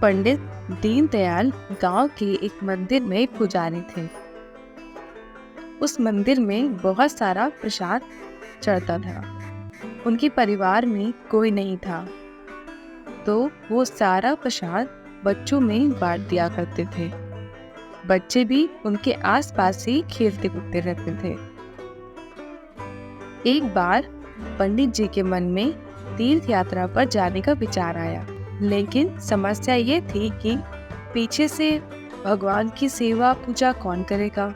पंडित दीनदयाल गांव के एक मंदिर में पुजारी थे। उस मंदिर में बहुत सारा प्रसाद चढ़ता था। उनके परिवार में कोई नहीं था, तो वो सारा प्रसाद बच्चों में बांट दिया करते थे। बच्चे भी उनके आसपास ही खेलते कूदते रहते थे। एक बार पंडित जी के मन में तीर्थ यात्रा पर जाने का विचार आया, लेकिन समस्या ये थी कि पीछे से भगवान की सेवा पूजा कौन करेगा।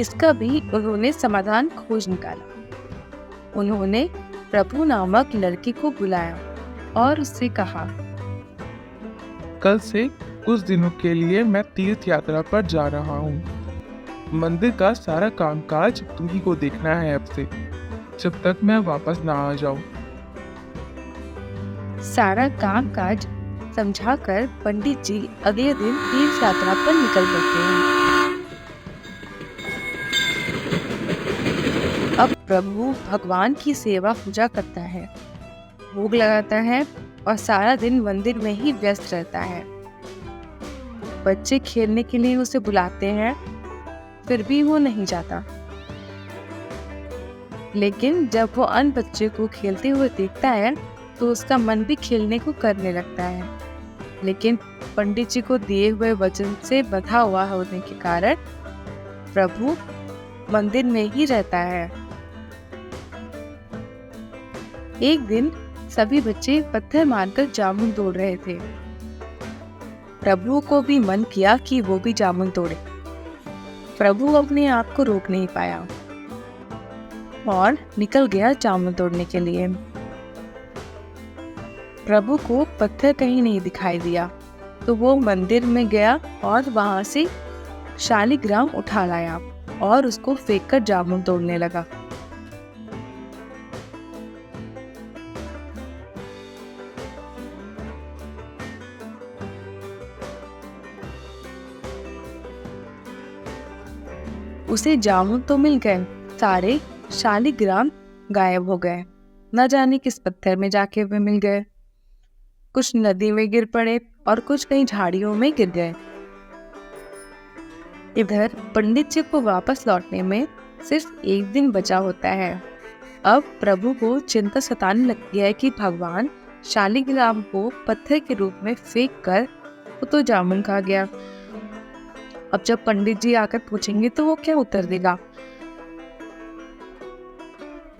इसका भी उन्होंने समाधान खोज निकाला। उन्होंने प्रभु नामक लड़की को बुलाया और उससे कहा, कल से कुछ दिनों के लिए मैं तीर्थ यात्रा पर जा रहा हूँ। मंदिर का सारा कामकाज तुम्ही को देखना है अब से, जब तक मैं वापस ना आ जाऊँ। सारा कामकाज समझाकर पंडित जी अगले दिन तीर्थ यात्रा पर निकल पड़ते हैं। अब प्रभु भगवान की सेवा पूजा करता है, भोग लगाता है और सारा दिन मंदिर में ही व्यस्त रहता है। बच्चे खेलने के लिए उसे बुलाते हैं, फिर भी वो नहीं जाता। लेकिन जब वो अन्य बच्चे को खेलते हुए देखता है तो उसका मन भी खेलने को करने लगता है। लेकिन पंडित जी को दिए हुए वचन से बंधा हुआ होने के कारण प्रभु मंदिर में ही रहता है। एक दिन सभी बच्चे पत्थर मारकर जामुन तोड़ रहे थे। प्रभु को भी मन किया कि वो भी जामुन तोड़े। प्रभु अपने आप को रोक नहीं पाया और निकल गया जामुन तोड़ने के लिए। प्रभु को पत्थर कहीं नहीं दिखाई दिया, तो वो मंदिर में गया और वहां से शालिग्राम उठा लाया और उसको फेंककर जामुन तोड़ने लगा। उसे जामुन तो मिल गए, सारे शालिग्राम गायब हो गए। न जाने किस पत्थर में जाके वे मिल गए। कुछ नदी में गिर पड़े और कुछ कहीं झाड़ियों में गिर गए। इधर पंडित जी को वापस लौटने में सिर्फ एक दिन बचा होता है। अब प्रभु को चिंता सताने लग गया है कि भगवान शालिग्राम को पत्थर के रूप में फेंक कर वो तो जामुन खा गया। अब जब पंडित जी आकर पूछेंगे तो वो क्या उत्तर देगा।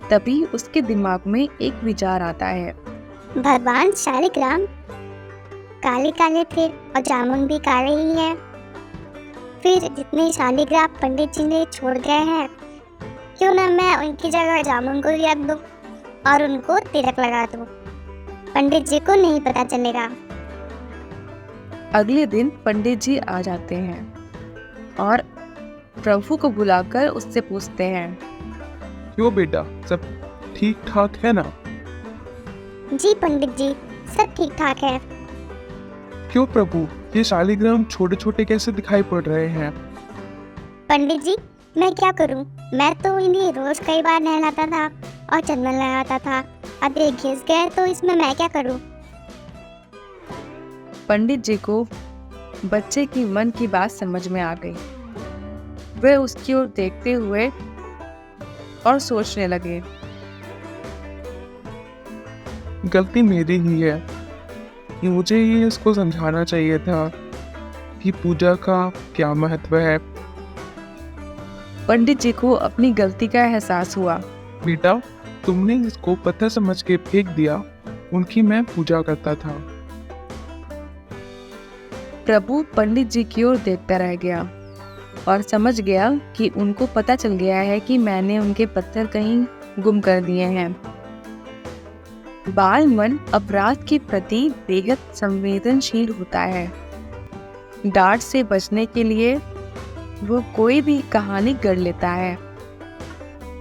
तभी उसके दिमाग में एक विचार आता है। भगवान शालिग्राम काले काले थे और जामुन भी काले ही हैं। फिर जितने शालिग्राम पंडित जी ने छोड़ गए हैं, क्यों ना मैं उनकी जगह जामुन को ही रख दूं और उनको तिलक लगा दूं। पंडित जी को नहीं पता चलेगा। अगले दिन पंडित जी आ जाते हैं और प्रभु को बुलाकर उससे पूछते हैं, क्यों बेटा, सब ठीक ठाक है ना? जी पंडित जी, सब ठीक ठाक है। क्यों प्रभु, ये शालिग्राम छोटे छोटे कैसे दिखाई पड़ रहे हैं? पंडित जी, मैं क्या करूं? मैं तो इन्हें रोज कई बार नहलाता था और चंदन लगाता था। अब ये घिस गए तो इसमें मैं क्या करूं? पंडित जी को बच्चे की मन की बात समझ में आ गई। वे उसकी ओर देखते हुए और सोचने लगे, गलती मेरी ही है। मुझे ही इसको समझाना चाहिए था कि पूजा का क्या महत्व है। पंडित जी को अपनी गलती का एहसास हुआ। बेटा, तुमने इसको पत्थर समझ के फेंक दिया, उनकी मैं पूजा करता था। प्रभु पंडित जी की ओर देखता रह गया और समझ गया कि उनको पता चल गया है कि मैंने उनके पत्थर कहीं गुम कर दिए हैं। बाल मन अपराध के प्रति बेहद संवेदनशील होता है। डांट से बचने के लिए वो कोई भी कहानी गढ़ लेता है।